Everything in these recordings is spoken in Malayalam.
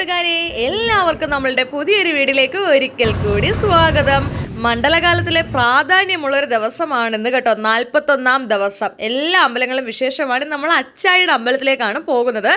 കൂട്ടുകാരെ എല്ലാവർക്കും നമ്മളുടെ പുതിയൊരു വീഡിയോയിലേക്ക് ഒരിക്കൽ കൂടി സ്വാഗതം. മണ്ഡലകാലത്തിലെ പ്രാധാന്യമുള്ളൊരു ദിവസമാണെന്ന് കേട്ടോ, 41-ാം ദിവസം. എല്ലാ അമ്പലങ്ങളും വിശേഷമാണ്. നമ്മൾ അച്ചായിയുടെ അമ്പലത്തിലേക്കാണ് പോകുന്നത്.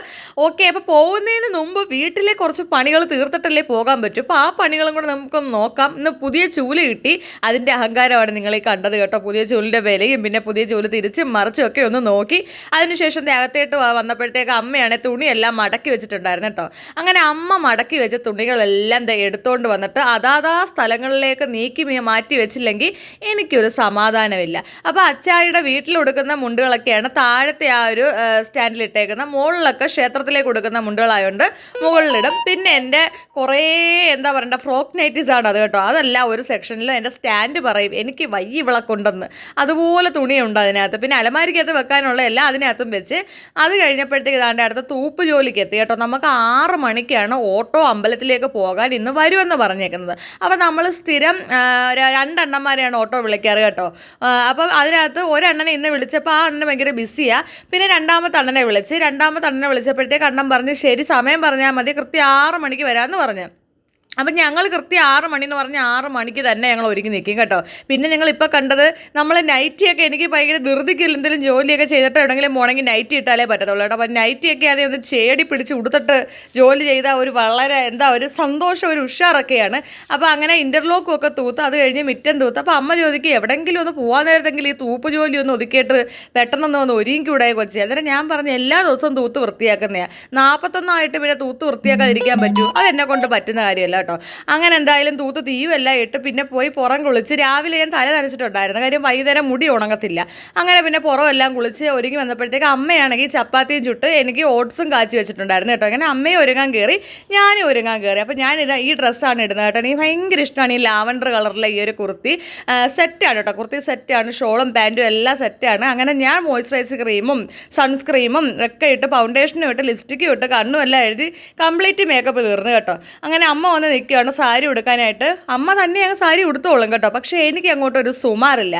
ഓക്കെ, അപ്പോൾ പോകുന്നതിന് മുമ്പ് വീട്ടിലെ കുറച്ച് പണികൾ തീർത്തിട്ടല്ലേ പോകാൻ പറ്റും. അപ്പോൾ ആ പണികളും കൂടെ നമുക്കൊന്ന് നോക്കാം. ഇന്ന് പുതിയ ചൂല് കിട്ടി, അതിൻ്റെ അഹങ്കാരമാണ് നിങ്ങളീ കണ്ടത് കേട്ടോ. പുതിയ ചൂലിൻ്റെ വിലയും പിന്നെ പുതിയ ചൂല് തിരിച്ചും മറിച്ചും ഒക്കെ ഒന്ന് നോക്കി. അതിനുശേഷം അകത്തേട്ട് വന്നപ്പോഴത്തേക്ക് അമ്മയാണ് തുണിയെല്ലാം മടക്കി വെച്ചിട്ടുണ്ടായിരുന്നു കേട്ടോ. അങ്ങനെ അമ്മ മടക്കി വെച്ച തുണികളെല്ലാം എടുത്തുകൊണ്ട് വന്നിട്ട് അതാതാ സ്ഥലങ്ങളിലേക്ക് നീക്കി മാറ്റി വെച്ചില്ലെങ്കിൽ എനിക്കൊരു സമാധാനമില്ല. അപ്പോൾ അച്ചായിയുടെ വീട്ടിൽ കൊടുക്കുന്ന മുണ്ടുകളൊക്കെയാണ് താഴത്തെ ആ ഒരു സ്റ്റാൻഡിൽ ഇട്ടേക്കുന്ന. മുകളിലൊക്കെ ക്ഷേത്രത്തിലേക്ക് കൊടുക്കുന്ന മുണ്ടുകളായതുകൊണ്ട് മുകളിലിടും. പിന്നെ എൻ്റെ കുറേ എന്താ പറയണ്ട ഫ്രോക്ക് നൈറ്റീസ് ആണ് അത് കേട്ടോ. അതല്ല ഒരു സെക്ഷനിലും എൻ്റെ സ്റ്റാൻഡ് പറയും എനിക്ക് വയ്യ വിളക്കുണ്ടെന്ന്. അതുപോലെ തുണിയുണ്ട് അതിനകത്ത്. പിന്നെ അലമാരിക്കകത്ത് വെക്കാനുള്ള എല്ലാം അതിനകത്തും വെച്ച് അത് കഴിഞ്ഞപ്പോഴത്തേക്ക് ഇതാണ്ട് അടുത്ത തൂപ്പ് ജോലിക്ക് എത്തി കേട്ടോ. നമുക്ക് 6 മണിക്കാണ് ഓട്ടോ അമ്പലത്തിലേക്ക് പോകാൻ ഇന്ന് വരുമെന്ന് പറഞ്ഞേക്കുന്നത്. അപ്പോൾ നമ്മൾ സ്ഥിരം 2 അണ്ണന്മാരെയാണ് ഓട്ടോ വിളിക്കാറ് കേട്ടോ. അപ്പം അതിനകത്ത് ഒരെണ്ണനെ ഇന്ന് വിളിച്ചപ്പോൾ ആ അണ്ണൻ ഭയങ്കര ബിസിയാണ്. പിന്നെ രണ്ടാമത്തെ അണ്ണനെ വിളിച്ചപ്പോഴത്തേക്ക് അണ്ണൻ പറഞ്ഞു ശരി സമയം പറഞ്ഞാൽ മതി, കൃത്യം 6 മണിക്ക് വരാമെന്ന് പറഞ്ഞു. അപ്പം ഞങ്ങൾ കൃത്യം 6 മണി എന്ന് പറഞ്ഞാൽ 6 മണിക്ക് തന്നെ ഞങ്ങൾ ഒരുങ്ങി നിൽക്കും കേട്ടോ. പിന്നെ നിങ്ങളിപ്പോൾ കണ്ടത് നമ്മൾ നൈറ്റിയൊക്കെ എനിക്ക് ഭയങ്കര ധൃതിക്കില്ല, എന്തെങ്കിലും ജോലിയൊക്കെ ചെയ്തിട്ട് എവിടെയെങ്കിലും പോകണമെങ്കിൽ നൈറ്റി ഇട്ടാലേ പറ്റത്തുള്ളൂ കേട്ടോ. അപ്പം നൈറ്റിയൊക്കെ ആദ്യം ഒന്ന് ചേടി പിടിച്ച് ഉടുത്തിട്ട് ജോലി ചെയ്താൽ ഒരു വളരെ ഒരു സന്തോഷം, ഒരു ഉഷാറൊക്കെയാണ്. അപ്പോൾ അങ്ങനെ ഇൻ്റർലോക്കും ഒക്കെ തൂത്ത് അത് കഴിഞ്ഞ് മിറ്റം തൂത്ത്. അപ്പോൾ അമ്മ ചോദിക്കും എവിടെയെങ്കിലും ഒന്ന് പോകാൻ നേരത്തെങ്കിൽ ഈ തൂപ്പ് ജോലി ഒന്ന് ഒതുക്കിയിട്ട് പെട്ടെന്നൊന്ന് ഒരുങ്ങിക്കൂടായി കൊച്ചി. അന്നേരം ഞാൻ പറഞ്ഞു എല്ലാ ദിവസവും തൂത്ത് വൃത്തിയാക്കുന്നതാണ്, 41 പിന്നെ തൂത്ത് വൃത്തിയാക്കാതിരിക്കാൻ പറ്റൂ, അതെന്നെ കൊണ്ട് പറ്റുന്ന കാര്യമല്ല കേട്ടോ. അങ്ങനെ എന്തായാലും തൂത്ത് തീയുമെല്ലാം ഇട്ട് പിന്നെ പോയി പുറം കുളിച്ച്. രാവിലെ ഞാൻ തല നനച്ചിട്ടുണ്ടായിരുന്നു, കാര്യം വൈകുന്നേരം മുടി ഉണങ്ങത്തില്ല. അങ്ങനെ പിന്നെ പുറമെല്ലാം കുളിച്ച് ഒരുങ്ങി വന്നപ്പോഴത്തേക്ക് അമ്മയാണെങ്കിൽ ചപ്പാത്തിയും ചുട്ട് എനിക്ക് ഓട്സും കാച്ചി വെച്ചിട്ടുണ്ടായിരുന്നു കേട്ടോ. അങ്ങനെ അമ്മയും ഒരുങ്ങാൻ കയറി, ഞാനും ഒരുങ്ങാൻ കയറി. അപ്പോൾ ഞാനിതാ ഈ ഡ്രസ്സാണ് ഇടുന്നത് കേട്ടോ. എനിക്ക് ഭയങ്കര ഇഷ്ടമാണ് ഈ ലാവൻഡർ കളറിലെ ഈ ഒരു കുർത്തി. സെറ്റാണ് കേട്ടോ, കുർത്തി സെറ്റാണ്, ഷോളും പാൻറ്റും എല്ലാം സെറ്റാണ്. അങ്ങനെ ഞാൻ മോയ്സ്ചറൈസർ ക്രീമും സൺസ്ക്രീമും ഒക്കെ ഇട്ട് ഫൗണ്ടേഷനും ഇട്ട് ലിപ്സ്റ്റിക്കും ഇട്ട് കണ്ണും എല്ലാം എഴുതി കംപ്ലീറ്റ് മേക്കപ്പ് തീർന്നു കേട്ടോ. അങ്ങനെ അമ്മ വന്ന് നിൽക്കുകയാണ് സാരി ഉടുക്കാനായിട്ട്. അമ്മ തന്നെ അങ്ങ് സാരി ഉടുത്തോളും കേട്ടോ. പക്ഷേ എനിക്ക് അങ്ങോട്ടൊരു സുമാറില്ല.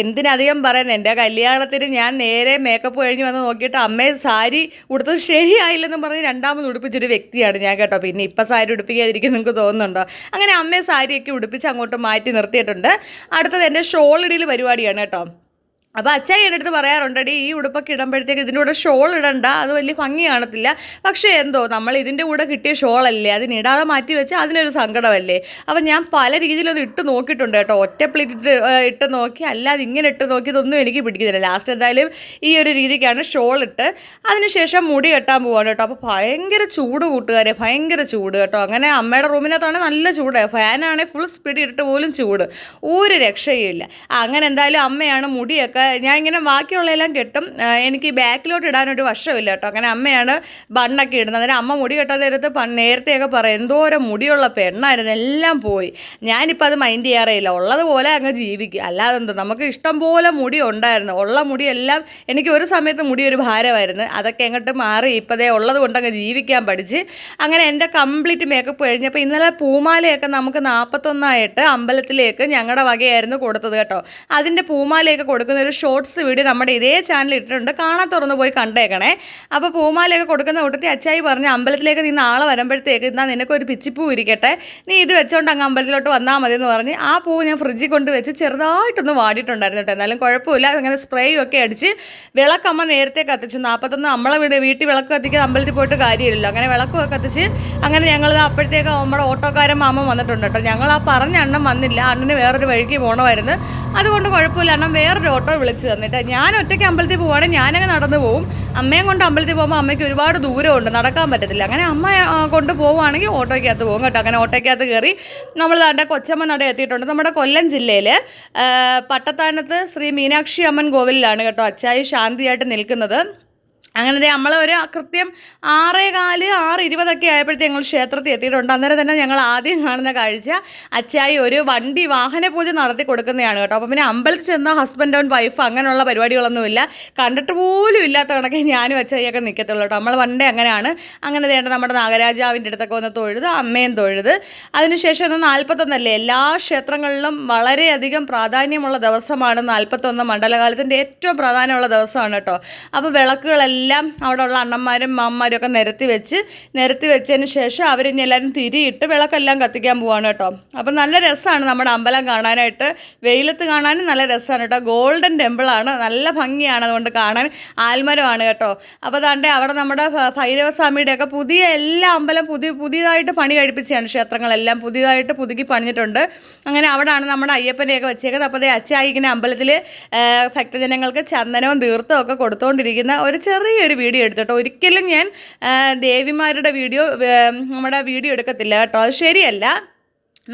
എന്തിനധികം പറയുന്നത്, എൻ്റെ കല്യാണത്തിന് ഞാൻ നേരെ മേക്കപ്പ് കഴിഞ്ഞ് വന്ന് നോക്കിയിട്ട് അമ്മയെ സാരി ഉടുത്തത് ശരിയായില്ലെന്നും പറഞ്ഞ് രണ്ടാമത് ഉടുപ്പിച്ചൊരു വ്യക്തിയാണ് ഞാൻ കേട്ടോ. പിന്നെ ഇപ്പം സാരി ഉടുപ്പിക്കാതിരിക്കും നിങ്ങൾക്ക് തോന്നുന്നുണ്ടോ? അങ്ങനെ അമ്മയെ സാരിയൊക്കെ ഉടുപ്പിച്ച് അങ്ങോട്ട് മാറ്റി നിർത്തിയിട്ടുണ്ട്. അടുത്തത് എൻ്റെ ഷോളിടിയിൽ പരിപാടിയാണ് കേട്ടോ. അപ്പോൾ അച്ചായി എൻ്റെ അടുത്ത് പറയാറുണ്ടടി ഈ ഉടുപ്പൊക്കെ ഇടുമ്പോഴത്തേക്ക് ഇതിൻ്റെ കൂടെ ഷോൾ ഇടണ്ട, അത് വലിയ ഭംഗി കാണത്തില്ല. പക്ഷേ എന്തോ നമ്മൾ ഇതിൻ്റെ കൂടെ കിട്ടിയ ഷോളല്ലേ, അതിനിടാതെ മാറ്റി വെച്ചാൽ അതിനൊരു സങ്കടമല്ലേ. അപ്പം ഞാൻ പല രീതിയിലൊന്ന് ഇട്ട് നോക്കിയിട്ടുണ്ട് കേട്ടോ. ഒറ്റ പ്ലേറ്റ് ഇട്ട് നോക്കി, അല്ലാതെ ഇങ്ങനെ ഇട്ട് നോക്കിയതൊന്നും എനിക്ക് പിടിക്കുന്നില്ല. ലാസ്റ്റ് എന്തായാലും ഈ ഒരു രീതിക്കാണ് ഷോൾ ഇട്ട് അതിനുശേഷം മുടി കെട്ടാൻ പോവാണ് കേട്ടോ. അപ്പോൾ ഭയങ്കര ചൂട് കൂട്ടുകാരെ, ഭയങ്കര ചൂട് കേട്ടോ. അങ്ങനെ അമ്മയുടെ റൂമിനകത്താണ് നല്ല ചൂട്, ഫാനാണെങ്കിൽ ഫുൾ സ്പീഡ് ഇട്ടിട്ട് പോലും ചൂട്, ഒരു രക്ഷയുമില്ല. അങ്ങനെ എന്തായാലും അമ്മയാണ് മുടിയൊക്കെ ഞാൻ ഇങ്ങനെ ബാക്കിയുള്ളതെല്ലാം കെട്ടും, എനിക്ക് ബാക്കിലോട്ട് ഇടാനൊരു വശമില്ല കേട്ടോ. അങ്ങനെ അമ്മയാണ് ബണ്ണൊക്കെ ഇടുന്നത്. അന്നേരം അമ്മ മുടി കെട്ടാൻ നേരത്ത് നേരത്തെയൊക്കെ പറയും എന്തോരം മുടിയുള്ള പെണ്ണായിരുന്നു, എല്ലാം പോയി. ഞാനിപ്പോൾ അത് മൈൻഡ് ചെയ്യാറേയില്ല, ഉള്ളതുപോലെ അങ്ങ് ജീവിക്കുക. അല്ലാതെ എന്താ, നമുക്ക് ഇഷ്ടം പോലെ മുടി ഉണ്ടായിരുന്നു, ഉള്ള മുടിയെല്ലാം എനിക്ക് ഒരു സമയത്ത് മുടി ഒരു ഭാരമായിരുന്നു, അതൊക്കെ എങ്ങോട്ട് മാറി ഇപ്പോഴേ ഉള്ളത് കൊണ്ടങ്ങ് ജീവിക്കാൻ പഠിച്ച്. അങ്ങനെ എൻ്റെ കംപ്ലീറ്റ് മേക്കപ്പ് കഴിഞ്ഞപ്പോൾ ഇന്നലെ പൂമാലയൊക്കെ നമുക്ക് 41 അമ്പലത്തിലേക്ക് ഞങ്ങളുടെ വകയായിരുന്നു കൊടുത്തത് കേട്ടോ. അതിൻ്റെ പൂമാലയൊക്കെ കൊടുക്കുന്ന ഒരു ഷോർട്സ് വീഡിയോ നമ്മുടെ ഇതേ ചാനലിൽ ഇട്ടിട്ടുണ്ട്, കാണാൻ തുറന്ന് പോയി കണ്ടേക്കണേ. അപ്പോൾ പൂമാലയൊക്കെ കൊടുക്കുന്ന കൂട്ടത്തിൽ അച്ചായി പറഞ്ഞ് അമ്പലത്തിലേക്ക് നീ നാളെ വരുമ്പോഴത്തേക്ക് എന്നാൽ നിനക്കൊരു പിച്ചിപ്പൂ ഇരിക്കട്ടെ, നീ ഇത് വെച്ചോണ്ട് അങ്ങ് അമ്പലത്തിലോട്ട് വന്നാൽ മതി എന്ന് പറഞ്ഞ് ആ പൂ ഞാൻ ഫ്രിഡ്ജിൽ കൊണ്ട് വെച്ച് ചെറുതായിട്ടൊന്ന് വാടിയിട്ടുണ്ടായിരുന്നു കേട്ടോ. എന്നാലും കുഴപ്പമില്ല. അങ്ങനെ സ്പ്രേയും ഒക്കെ അടിച്ച് വിളക്കമ്മ നേരത്തെ കത്തിച്ചു. 41 നമ്മളെ വീട്ടിൽ വിളക്ക് കത്തിക്കാൻ അമ്പലത്തിൽ പോയിട്ട് കാര്യമില്ലല്ലോ. അങ്ങനെ വിളക്കൊക്കെ കത്തിച്ച് അങ്ങനെ ഞങ്ങൾ അപ്പോഴത്തേക്ക് നമ്മുടെ ഓട്ടോക്കാരൻ മാമൻ വന്നിട്ടുണ്ട് കേട്ടോ. ഞങ്ങൾ ആ പറഞ്ഞ അണ്ണൻ വന്നില്ല, അണ്ണന് വേറൊരു വഴിക്ക് പോകണമായിരുന്നു. അതുകൊണ്ട് കുഴപ്പമില്ല, അണ്ണൻ വേറൊരു ഓട്ടോ വിളിച്ച് തന്നിട്ട് ഞാൻ ഒറ്റയ്ക്ക് അമ്പലത്തിൽ പോവുകയാണെങ്കിൽ ഞാനങ്ങ് നടന്നു പോവും. അമ്മയും കൊണ്ട് അമ്പലത്തിൽ പോകുമ്പോൾ അമ്മയ്ക്ക് ഒരുപാട് ദൂരമുണ്ട്, നടക്കാൻ പറ്റത്തില്ല. അങ്ങനെ അമ്മ കൊണ്ട് പോവുകയാണെങ്കിൽ ഓട്ടോയ്ക്കകത്ത് പോകും കേട്ടോ. അങ്ങനെ ഓട്ടോയ്ക്കകത്ത് കയറി നമ്മൾ ദാണ്ടെ കൊച്ചമ്മ നട എത്തിയിട്ടുണ്ട്. നമ്മുടെ കൊല്ലം ജില്ലയിൽ പട്ടത്താനത്ത് ശ്രീ മീനാക്ഷി അമ്മൻ കോവിലിലാണ് കേട്ടോ അച്ചായി ശാന്തിയായിട്ട് നിൽക്കുന്നത്. അങ്ങനെ നമ്മൾ ഒരു കൃത്യം 6:15 6:20 ആയപ്പോഴത്തേക്ക് ഞങ്ങൾ ക്ഷേത്രത്തിൽ എത്തിയിട്ടുണ്ട്. അന്നേരം തന്നെ ഞങ്ങൾ ആദ്യം കാണുന്ന കാഴ്ച അച്ചായി ഒരു വാഹന പൂജ നടത്തി കൊടുക്കുന്നതാണ് കേട്ടോ. അപ്പോൾ പിന്നെ അമ്പലത്തിൽ ചെന്ന ഹസ്ബൻഡ് ആൻഡ് വൈഫ് അങ്ങനെയുള്ള പരിപാടികളൊന്നുമില്ല, കണ്ടിട്ട് പോലും ഇല്ലാത്ത കണക്കെ ഞാനും അച്ചായിയൊക്കെ നിൽക്കത്തുള്ളൂ കേട്ടോ. നമ്മൾ വണ്ടേ അങ്ങനെയാണ്. അങ്ങനെ വേണ്ട നമ്മുടെ നാഗരാജാവിൻ്റെ അടുത്തൊക്കെ ഒന്ന് തൊഴുത്, അമ്മയും തൊഴുത്. അതിനുശേഷം 41 എല്ലാ ക്ഷേത്രങ്ങളിലും വളരെയധികം പ്രാധാന്യമുള്ള ദിവസമാണ് 41. മണ്ഡലകാലത്തിൻ്റെ ഏറ്റവും പ്രാധാന്യമുള്ള ദിവസമാണ് കേട്ടോ. അപ്പോൾ വിളക്കുകളെല്ലാം എല്ലാം അവിടെ ഉള്ള അണ്ണന്മാരും മാമ്മമാരും ഒക്കെ നിരത്തി വെച്ചതിന് ശേഷം അവരിനി എല്ലാവരും തിരിയിട്ട് വിളക്കെല്ലാം കത്തിക്കാൻ പോവാണ് കേട്ടോ. അപ്പം നല്ല രസമാണ് നമ്മുടെ അമ്പലം കാണാനായിട്ട്, വെയിലത്ത് കാണാനും നല്ല രസമാണ് കേട്ടോ. ഗോൾഡൻ ടെമ്പിളാണ്, നല്ല ഭംഗിയാണ് അതുകൊണ്ട് കാണാൻ, ആൽമരമാണ് കേട്ടോ. അപ്പോൾ താണ്ടെ അവിടെ നമ്മുടെ ഭൈരവസ്വാമിയുടെയൊക്കെ പുതിയ എല്ലാ അമ്പലം പുതിയതായിട്ട് പണി കഴിപ്പിച്ചാണ്, ക്ഷേത്രങ്ങളെല്ലാം പുതിയതായിട്ട് പുതുക്കി പണിഞ്ഞിട്ടുണ്ട്. അങ്ങനെ അവിടെയാണ് നമ്മുടെ അയ്യപ്പനെയൊക്കെ വെച്ചേക്കുന്നത്. അപ്പോൾ അച്ചായി ഇങ്ങനെ അമ്പലത്തിൽ ഭക്തജനങ്ങൾക്ക് ചന്ദനവും തീർത്ഥവും ഒക്കെ കൊടുത്തുകൊണ്ടിരിക്കുന്ന ഒരു ചെറിയൊരു വീഡിയോ എടുത്തിട്ടോ. ഒരിക്കലും ഞാൻ ദേവിമാരുടെ നമ്മുടെ വീഡിയോ എടുക്കത്തില്ല കേട്ടോ, അത് ശരിയല്ല.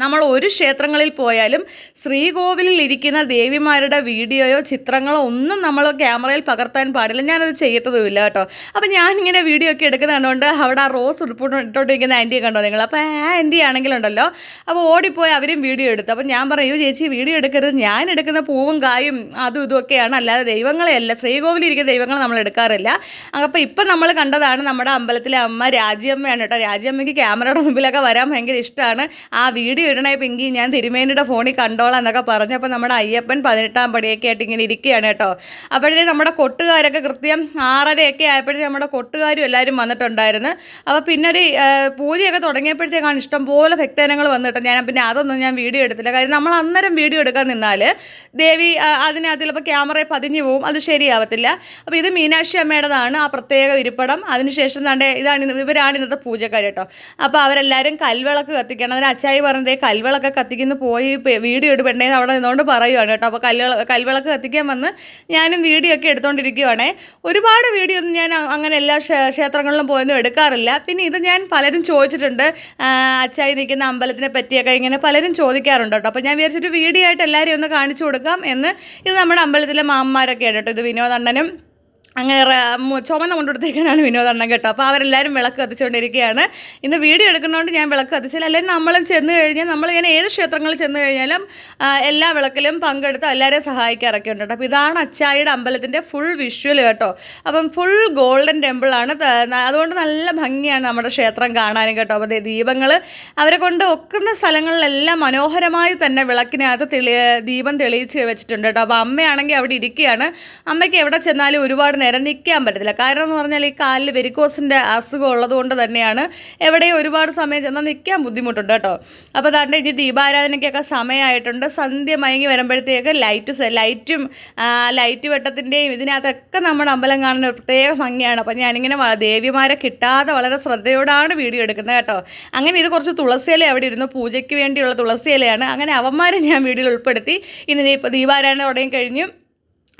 നമ്മൾ ഒരു ക്ഷേത്രങ്ങളിൽ പോയാലും ശ്രീകോവിലിൽ ഇരിക്കുന്ന ദേവിമാരുടെ വീഡിയോയോ ചിത്രങ്ങളോ ഒന്നും നമ്മൾ ക്യാമറയിൽ പകർത്താൻ പാടില്ല, ഞാനത് ചെയ്യത്തതുമില്ല കേട്ടോ. അപ്പോൾ ഞാനിങ്ങനെ വീഡിയോ ഒക്കെ എടുക്കുന്നത് കണ്ടുകൊണ്ട് അവിടെ ആ റോസ് ഇട്ടോണ്ടിരിക്കുന്ന ആൻറ്റിയെ കണ്ടോ നിങ്ങൾ? അപ്പോൾ ആ ആൻറ്റി ആണെങ്കിലുണ്ടല്ലോ, അപ്പോൾ ഓടിപ്പോയി അവരും വീഡിയോ എടുത്തു. അപ്പോൾ ഞാൻ പറയൂ ചേച്ചി വീഡിയോ എടുക്കരുത്, ഞാൻ എടുക്കുന്ന പൂവും കായും അതും ഇതുമൊക്കെയാണ്, അല്ലാതെ ദൈവങ്ങളെയല്ല, ശ്രീകോവിലിൽ ഇരിക്കുന്ന ദൈവങ്ങൾ നമ്മൾ എടുക്കാറില്ല. അപ്പോൾ ഇപ്പം നമ്മൾ കണ്ടതാണ് നമ്മുടെ അമ്പലത്തിലെ അമ്മ രാജ്യമ്മയാണ് കേട്ടോ. രാജ്യമ്മയ്ക്ക് ക്യാമറയുടെ മുമ്പിലൊക്കെ വരാൻ ഭയങ്കര ഇഷ്ടമാണ്. ആ വീഡിയോ ഇടണേ പിങ്കി, ഞാൻ തിരുമേനിയുടെ ഫോണിൽ കണ്ടോളാം എന്നൊക്കെ പറഞ്ഞു. അപ്പോൾ നമ്മുടെ അയ്യപ്പൻ 18ാം പടിയൊക്കെ ആയിട്ട് ഇങ്ങനെ ഇരിക്കുകയാണ് കേട്ടോ. അപ്പോഴത്തേക്ക് നമ്മുടെ കൊട്ടുകാരൊക്കെ കൃത്യം 6:30 ആയപ്പോഴത്തേക്ക് നമ്മുടെ കൊട്ടുകാരും എല്ലാവരും വന്നിട്ടുണ്ടായിരുന്നു. അപ്പോൾ പിന്നെ ഒരു പൂജയൊക്കെ തുടങ്ങിയപ്പോഴത്തേക്കാണ് ഇഷ്ടംപോലെ ഭക്തജനങ്ങൾ വന്നിട്ട് ഞാൻ അതൊന്നും ഞാൻ വീഡിയോ എടുത്തില്ല. കാര്യം നമ്മൾ അന്നേരം വീഡിയോ എടുക്കാൻ നിന്നാൽ ദേവി അതിനകത്ത് ചിലപ്പോൾ ക്യാമറയിൽ പതിഞ്ഞു പോവും, അത് ശരിയാവത്തില്ല. അപ്പോൾ ഇത് മീനാക്ഷി അമ്മയുടേതാണ് ആ പ്രത്യേക ഇരിപ്പിടം. അതിനുശേഷം ഇവരാണ് ഇന്നത്തെ പൂജക്കാർ കേട്ടോ. അപ്പോൾ അവരെല്ലാവരും കൽവിളക്ക് കത്തിക്കണം. അതിന് അച്ചായി പറഞ്ഞത് കൽവിളൊക്കെ കത്തിക്കുന്നു, പോയി വീഡിയോ എടുപ്പെണ്ണേന്ന് അവിടെ നിന്നുകൊണ്ട് പറയുവാണ് കേട്ടോ. അപ്പോൾ കൽവിളക്ക് കത്തിക്കാൻ വന്ന് ഞാനും വീഡിയോ ഒക്കെ എടുത്തുകൊണ്ടിരിക്കുവാണേ. ഒരുപാട് വീഡിയോ ഒന്നും ഞാൻ അങ്ങനെ എല്ലാ ക്ഷേത്രങ്ങളിലും പോയൊന്നും എടുക്കാറില്ല. പിന്നെ ഇത് ഞാൻ പലരും ചോദിച്ചിട്ടുണ്ട്, അച്ചായി നിൽക്കുന്ന അമ്പലത്തിനെ പറ്റിയൊക്കെ ഇങ്ങനെ പലരും ചോദിക്കാറുണ്ട് കേട്ടോ. അപ്പോൾ ഞാൻ വിചാരിച്ചിട്ട് വീഡിയോ ആയിട്ട് എല്ലാവരെയും ഒന്ന് കാണിച്ചു കൊടുക്കാം എന്ന്. ഇത് നമ്മുടെ അമ്പലത്തിലെ മാമ്മമാരൊക്കെയാണ് കേട്ടോ. ഇത് വിനോദണ്ണനും അങ്ങനെ ചുമന്ന കൊണ്ടുകൊടുത്തേക്കാനാണ് വിനോദണ്ണം കേട്ടോ. അപ്പോൾ അവരെല്ലാവരും വിളക്ക് കത്തിച്ചുകൊണ്ടിരിക്കുകയാണ്. ഇന്ന് വീഡിയോ എടുക്കുന്നതുകൊണ്ട് ഞാൻ വിളക്ക് കത്തിച്ചില്ല. അല്ലെങ്കിൽ നമ്മളും ചെന്ന് കഴിഞ്ഞാൽ ഞാൻ ഏത് ക്ഷേത്രങ്ങളിൽ ചെന്ന് കഴിഞ്ഞാലും എല്ലാ വിളക്കിലും പങ്കെടുത്ത് എല്ലാവരെയും സഹായിക്കാറൊക്കെ ഉണ്ട് കേട്ടോ. അപ്പോൾ ഇതാണ് അച്ചായിയുടെ അമ്പലത്തിൻ്റെ ഫുൾ വിഷ്വൽ കേട്ടോ. അപ്പം ഫുൾ ഗോൾഡൻ ടെമ്പിളാണ്, അതുകൊണ്ട് നല്ല ഭംഗിയാണ് നമ്മുടെ ക്ഷേത്രം കാണാനും കേട്ടോ. അപ്പോൾ ദീപങ്ങൾ അവരെ കൊണ്ട് ഒക്കുന്ന സ്ഥലങ്ങളിലെല്ലാം മനോഹരമായി തന്നെ വിളക്കിനകത്ത് ദീപം തെളിയിച്ച് വെച്ചിട്ടുണ്ട് കേട്ടോ. അപ്പോൾ അമ്മയാണെങ്കിൽ അവിടെ ഇരിക്കുകയാണ്. അമ്മയ്ക്ക് എവിടെ ചെന്നാലും ഒരുപാട് നേരം നിൽക്കാൻ പറ്റത്തില്ല. കാരണം എന്ന് പറഞ്ഞാൽ ഈ കാലിൽ വെരിക്കോസിൻ്റെ അസുഖം ഉള്ളത് കൊണ്ട് തന്നെയാണ് എവിടെയും ഒരുപാട് സമയം ചെന്നാൽ നിൽക്കാൻ ബുദ്ധിമുട്ടുണ്ട് കേട്ടോ. അപ്പോൾ അതുകൊണ്ട് ഇനി ദീപാരാധനയ്ക്കൊക്കെ സമയമായിട്ടുണ്ട്. സന്ധ്യ മയങ്ങി വരുമ്പോഴത്തേക്ക് ലൈറ്റും ലൈറ്റ് വെട്ടത്തിൻ്റെയും ഇതിനകത്തൊക്കെ നമ്മുടെ അമ്പലം കാണുന്ന ഒരു പ്രത്യേക ഭംഗിയാണ്. അപ്പോൾ ഞാനിങ്ങനെ ദേവിമാരെ കിട്ടാതെ വളരെ ശ്രദ്ധയോടാണ് വീഡിയോ എടുക്കുന്നത് കേട്ടോ. അങ്ങനെ ഇത് കുറച്ച് തുളസിയില അവിടെ ഇരുന്നു, പൂജയ്ക്ക് വേണ്ടിയുള്ള തുളസിയിലയാണ്. അങ്ങനെ അവന്മാരെ ഞാൻ വീഡിയോയിൽ ഉൾപ്പെടുത്തി. ഇനി ദീപാരാധന തുടങ്ങി കഴിഞ്ഞു.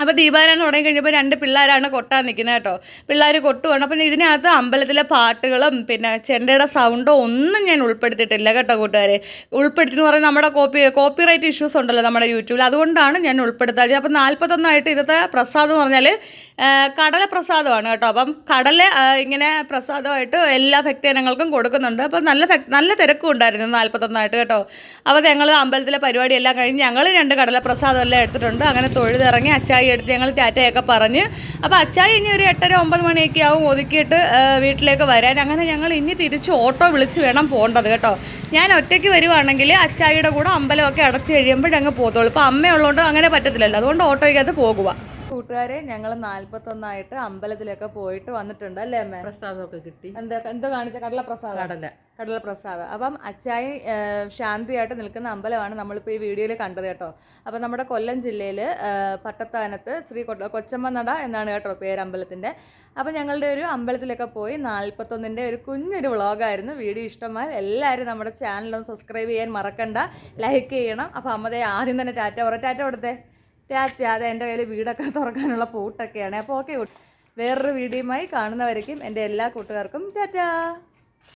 അപ്പോൾ ദീപാരാധന തുടങ്ങി കഴിഞ്ഞപ്പോൾ 2 പിള്ളേരാണ് കൊട്ടാൻ നിൽക്കുന്നത് കേട്ടോ. പിള്ളേർ കൊട്ടുവാണ്. അപ്പം ഇതിനകത്ത് അമ്പലത്തിലെ പാട്ടുകളും പിന്നെ ചെണ്ടയുടെ സൗണ്ടോ ഒന്നും ഞാൻ ഉൾപ്പെടുത്തിയിട്ടില്ല കേട്ടോ കൂട്ടുകാരെ. ഉൾപ്പെടുത്തിയെന്ന് പറഞ്ഞാൽ നമ്മുടെ കോപ്പിറൈറ്റ് ഇഷ്യൂസ് ഉണ്ടല്ലോ നമ്മുടെ യൂട്യൂബിൽ, അതുകൊണ്ടാണ് ഞാൻ ഉൾപ്പെടുത്താറ്. അപ്പോൾ 41 ഇന്നത്തെ പ്രസാദം എന്ന് പറഞ്ഞാൽ കടല പ്രസാദമാണ് കേട്ടോ. അപ്പം കടല ഇങ്ങനെ പ്രസാദമായിട്ട് എല്ലാ ഭക്തജനങ്ങൾക്കും കൊടുക്കുന്നുണ്ട്. അപ്പോൾ നല്ല തിരക്കും ഉണ്ടായിരുന്നു 41 കേട്ടോ. അപ്പോൾ ഞങ്ങൾ അമ്പലത്തിലെ പരിപാടിയെല്ലാം കഴിഞ്ഞ് ഞങ്ങൾ 2 കടല പ്രസാദം എല്ലാം എടുത്തിട്ടുണ്ട്. അങ്ങനെ തൊഴുതിറങ്ങി അച്ചായി എടുത്ത് ഞങ്ങൾ ടാറ്റയൊക്കെ പറഞ്ഞ്. അപ്പോൾ അച്ചായി ഇനി ഒരു 8:30-9 മണിയൊക്കെ ആവും ഒതുക്കിയിട്ട് വീട്ടിലേക്ക് വരാൻ. അങ്ങനെ ഞങ്ങൾ ഇനി തിരിച്ച് ഓട്ടോ വിളിച്ച് വേണം പോകേണ്ടത് കേട്ടോ. ഞാൻ ഒറ്റയ്ക്ക് വരുവാണെങ്കിൽ അച്ചായിയുടെ കൂടെ അമ്പലമൊക്കെ അടച്ച് കഴിയുമ്പോഴങ്ങ് പോകത്തുള്ളൂ. ഇപ്പോൾ അമ്മയുള്ളതുകൊണ്ട് അങ്ങനെ പറ്റത്തില്ലല്ലോ, അതുകൊണ്ട് ഓട്ടോയ്ക്കകത്ത് പോകുക. കൂട്ടുകാരെ ഞങ്ങൾ 41 അമ്പലത്തിലൊക്കെ പോയിട്ട് വന്നിട്ടുണ്ട് അല്ലേ അമ്മ? പ്രസാദമൊക്കെ കിട്ടി. എന്തോ കാണിച്ച കടല പ്രസാദം. അപ്പം അച്ചായി ശാന്തിയായിട്ട് നിൽക്കുന്ന അമ്പലമാണ് നമ്മളിപ്പോൾ ഈ വീഡിയോയിൽ കണ്ടത് കേട്ടോ. അപ്പം നമ്മുടെ കൊല്ലം ജില്ലയിൽ പട്ടത്താനത്ത് ശ്രീ കൊച്ചമ്മ നട എന്നാണ് കേട്ടോ പേര് അമ്പലത്തിൻ്റെ. അപ്പോൾ ഞങ്ങളുടെ ഒരു അമ്പലത്തിലൊക്കെ പോയി 41 ഒരു കുഞ്ഞൊരു വ്ളോഗായിരുന്നു. വീഡിയോ ഇഷ്ടമായി എല്ലാവരും നമ്മുടെ ചാനലൊന്ന് സബ്സ്ക്രൈബ് ചെയ്യാൻ മറക്കണ്ട, ലൈക്ക് ചെയ്യണം. അപ്പോൾ അമ്മതേ ആദ്യം തന്നെ ടാറ്റ കൊടുത്തേ. അതെ എൻ്റെ കയ്യിൽ വീടൊക്കെ തുറക്കാനുള്ള പൂട്ടൊക്കെയാണ്. അപ്പോൾ ഓക്കെ, വേറൊരു വീഡിയോയുമായി കാണുന്നവരേക്കും എൻ്റെ എല്ലാ കൂട്ടുകാർക്കും ടാറ്റ.